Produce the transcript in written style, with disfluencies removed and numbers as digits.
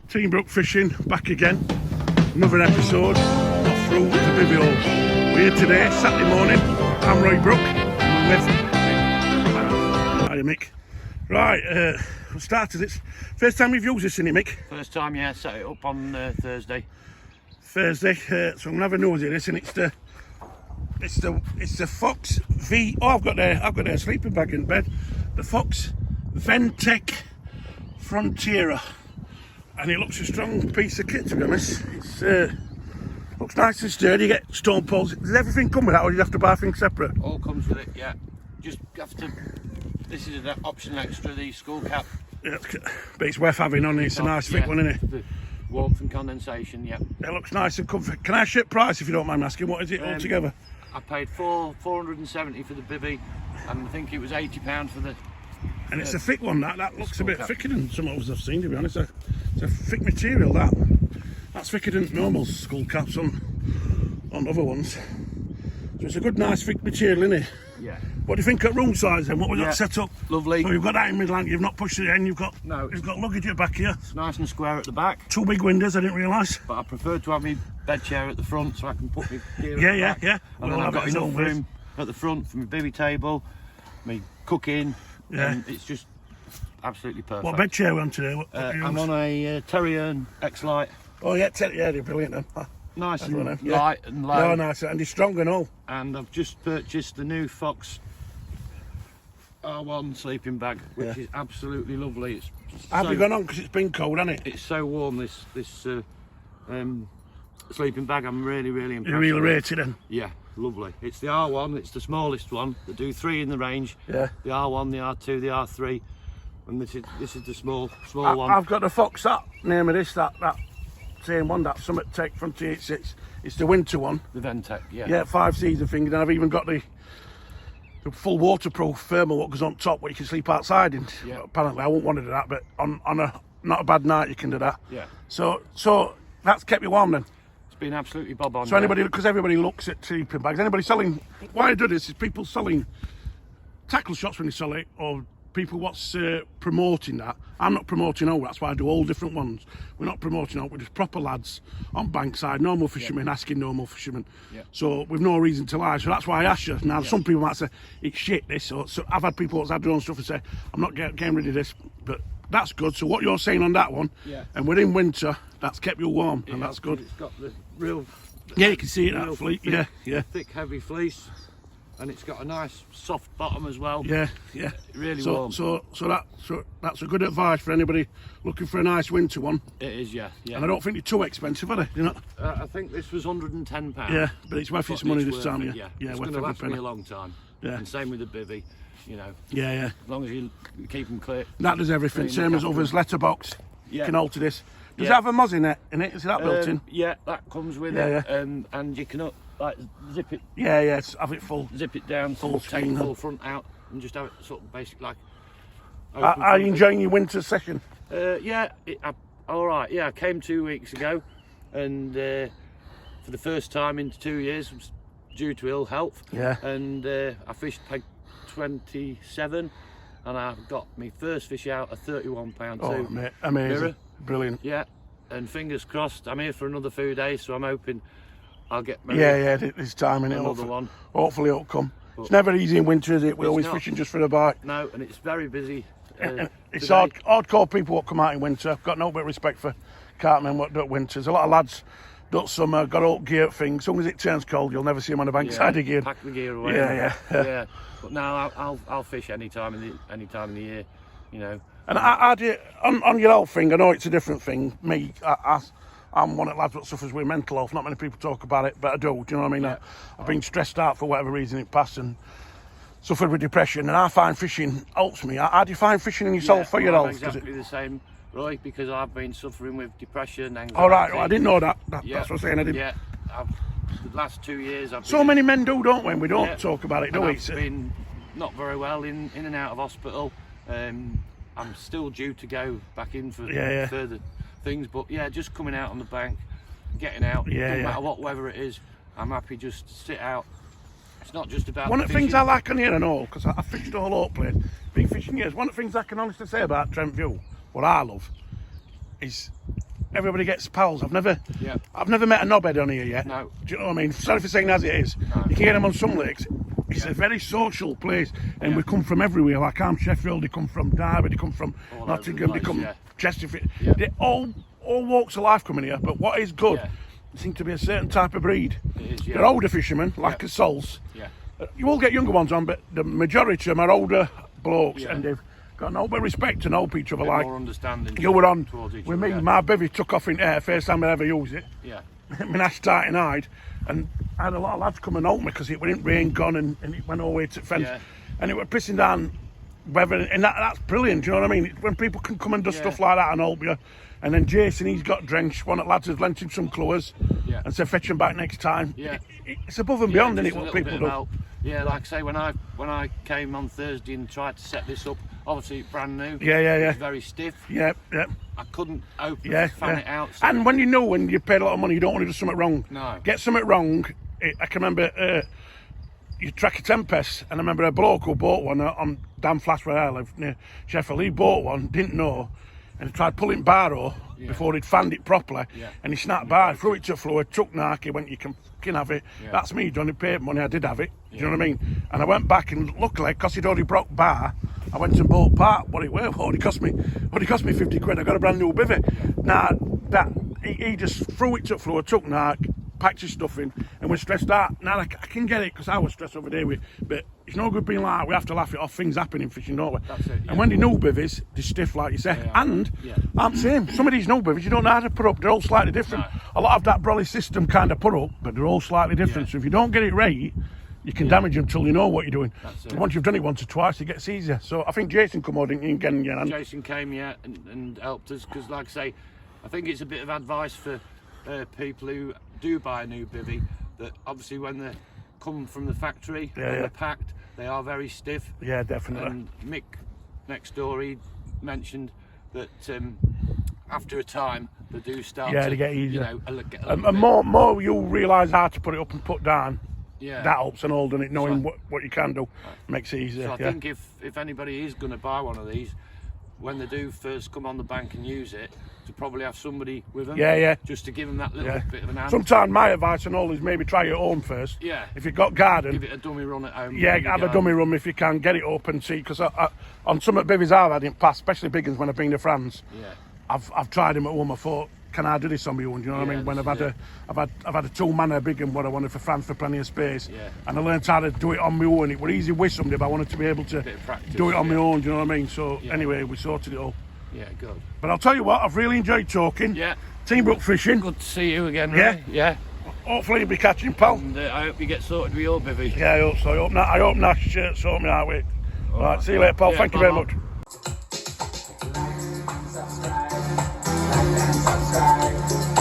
Team Brook Fishing, back again. Another episode off route to bivvy hole. We're here today, Saturday morning. I'm Roy Brook. I'm with... Hiya, Mick. Right, we started it. First time we've used this, isn't it, Mick? First time, yeah. Set it up on Thursday. So I'm gonna have a nose at this, and it's the Fox V. Oh, I've got their sleeping bag in bed. The Fox Ventec Frontiera, and it looks a strong piece of kit, to be honest. It's looks nice and sturdy. You get stone poles. Does everything come with that, or do you have to buy things separate? All comes with it, yeah. Just have to. This is an option extra. The school cap. Yeah, but it's worth having on it. It's a nice thick one, isn't it? The warmth and condensation, yeah. It looks nice and comfy. Can I ship price if you don't mind asking? What is it altogether? I paid $470 for the bivvy, and I think it was £80 for the. And it's a thick one. That looks a bit thicker than some others I've seen, to be honest. It's a thick material. That's thicker than normal skull caps on other ones. So it's a good, nice, thick material, isn't it? Yeah. What do you think at room size then? What we got set up? Lovely. So you've got that in Midland. You've not pushed it in. You've got luggage at the back here. It's nice and square at the back. 2 big windows. I didn't realise. But I prefer to have my bed chair at the front so I can put my gear Yeah. And then I've got enough room at the front for my bivvy table, my cooking. Yeah. And it's just absolutely perfect. What bed chair are we on today? What I'm on a Terrier X-Lite. Oh yeah, they're brilliant then. Nice and yeah. light and low. Yeah, nice, and they're strong and all. And I've just purchased the new Fox R1 sleeping bag, which is absolutely lovely. Have you gone on because it's been cold, hasn't it? It's so warm. This sleeping bag. I'm really impressed. You really rate it then? Yeah, lovely. It's the R1. It's the smallest one. They do 3 in the range. Yeah. The R1, the R2, the R3, and this is the small one. I've got the Fox up. Name of this that same one, that Summit Tech from T86. It's the winter one. The Ventec, yeah. Yeah, 5-season thing, and I've even got the full waterproof thermal what goes on top where you can sleep outside in. Yeah. Apparently I won't want to do that, but on a not a bad night you can do that. Yeah. So that's kept you warm then? It's been absolutely bob on. So anybody, because everybody looks at sleeping bags, anybody selling, why I do this is people selling tackle shots when they sell it, or people what's promoting that. I'm not promoting all, that's why I do all different ones. We're not promoting all, we're just proper lads on bankside, normal fishermen asking normal fishermen. Yeah. So we've no reason to lie, so that's why I asked you. Now some people might say it's shit this, so I've had people that's had their own stuff and say I'm not getting rid of this, but that's good. So what you're saying on that one, and we're in winter, that's kept you warm, and that's good. It's got the real, yeah, you can see it, that fleece, yeah. Thick heavy fleece. And it's got a nice soft bottom as well. Yeah. Really warm. So that's a good advice for anybody looking for a nice winter one. It is, yeah. And I don't think they're too expensive, are they? You know? I think this was £110. Yeah, but it's worth its money this time, yeah. It's going to last me a long time. Yeah. And same with the bivvy, you know. Yeah. As long as you keep them clear. That does everything. Same as others. Letterbox. You can alter this. Does it have a moz in it? Is that built in? Yeah, that comes with it. And you can zip it. Yeah. Have it full. Zip it down, full take screen, the full front out, and just have it sort of basic like. Are you enjoying your winter session? All right. Yeah, I came 2 weeks ago, and for the first time in 2 years, was due to ill health. Yeah. And I fished peg 27, and I got my first fish out at £31 Oh, mate, amazing. Mirror. Brilliant. Yeah, and fingers crossed. I'm here for another few days, so I'm hoping I'll get this time in it. Another one. Hopefully it'll come. But it's never easy in winter, is it? We're always fishing just for the bite. No, and it's very busy. It's hardcore people what come out in winter. I've got no bit of respect for cartmen what do it winters. A lot of lads do it summer, got all gear things. As soon as it turns cold, you'll never see them on the bankside again. Pack the gear away. Yeah. But now I'll fish any time in the year, you know. And I do on your health thing. I know it's a different thing. Me, I'm one of the lads that suffers with mental health. Not many people talk about it, but I do. Do you know what I mean? Yeah. I've been stressed out for whatever reason in the past and suffered with depression. And I find fishing helps me. How do you find fishing in yourself for your health? Exactly the same, Roy, because I've been suffering with depression, anxiety. All right, I didn't know that. That's what I'm saying. I didn't. Yeah, the last 2 years I've. So many men do, don't we? We don't talk about it, do we? I've been not very well in and out of hospital. I'm still due to go back in for further things, but just coming out on the bank, getting out, no matter what weather it is, I'm happy just to sit out. It's not just about one of the things I like on here and all, because I fished all over the place, been fishing years, one of the things I can honestly say about Trent View, what I love, is everybody gets pals. I've never Yeah. met a knobhead on here yet. No. Do you know what I mean? Sorry for saying as it is. No. You can get them on some lakes. It's a very social place, and we come from everywhere. Like I'm Sheffield, they come from Derby, they come from All Nottingham, over they the come place, Chesterfield. Yeah. They all walks of life coming here. But what is good, Yeah. there seems to be a certain type of breed. It is, yeah. They're older fishermen, like a sols. Yeah. You will get younger ones on, but the majority of them are older blokes, Yeah. and they've got no but respect and help each other. Bit like more understanding. you were on towards each with other, me. yeah. My bivvy took off in air first time I ever used it. Yeah. My Nash starting hide, and I had a lot of lads come and help me because it went rain gone and it went all the way to the fence, Yeah. and it was pissing down weather, and that's brilliant. Do you know what I mean? When people can come and do stuff like that and help you. And then Jason, he's got drenched. One of the lads has lent him some colours and said fetch him back next time. Yeah. It's above and beyond, isn't just it? a What little people bit do. of help. Yeah, like I say, when I came on Thursday and tried to set this up, obviously it's brand new. Yeah. It's very stiff. Yeah. I couldn't open Yeah. it out. So And when you know when you paid a lot of money, you don't want to do something wrong. No. Get something wrong. I can remember you track a Tempest, and I remember a bloke who bought one on Damflass where I live near Sheffield. He bought one, didn't know, and he tried pulling barrow before he'd fanned it properly, and he snapped bar, threw it to the floor, took narc, he went, you can have it. That's me, done it, paid money, I did have it. Do you know what I mean? And I went back, and luckily, because he'd already broke bar, I went and bought part, what it cost me 50 quid, I got a brand new bivvy. Now, he just threw it to the floor, took narc, packed his stuff in, and was stressed out. Now I can get it because I was stressed over there with, but it's no good being like that. We have to laugh it off. Things happen in fishing, don't we? That's it, yeah. And when they new bivvies, they're stiff, like you say. And I'm saying, some of these new bivvies, you don't know how to put up. They're all slightly different. No. A lot of that brolly system kind of put up, but they're all slightly different. So if you don't get it right, you can damage them till you know what you're doing. And once you've done it once or twice, it gets easier. So I think Jason come on again. Jason came and helped us because, like I say, I think it's a bit of advice for people who do buy a new bivvy, that obviously when they come from the factory and they're packed, they are very stiff. Yeah, definitely. And Mick next door, he mentioned that after a time they do start to get easier. You know, get a And little more you realise how to put it up and put down. Yeah. That helps and all, doesn't it? Knowing what you can do makes it easier. So I think if anybody is going to buy one of these, when they do first come on the bank and use it, to probably have somebody with them. Just to give them that little bit of an hand. Sometimes my advice and all is maybe try it at home first. Yeah. If you've got garden. Give it a dummy run at home. Yeah, have a dummy run if you can. Get it up and see. Because on some of the bivvies I've had in the past, especially big ones when I've been to France, I've tried them at home. I thought, can I do this on my own? Do you know what I mean? When I've had a 2-manner big one, what I wanted for France for plenty of space, and I learned how to do it on my own. It was easy with somebody, but I wanted to be able to do it on my own. Do you know what I mean? So anyway, we sorted it all. Yeah, good. But I'll tell you what, I've really enjoyed talking. Yeah. Team Brook Fishing. Good to see you again, Ray. Yeah. Hopefully you'll be catching, pal. And I hope you get sorted with your bivvy. Yeah, I hope so. I hope Nash sort me out with it. All right, see you later, pal. Thank you very much. Subscribe.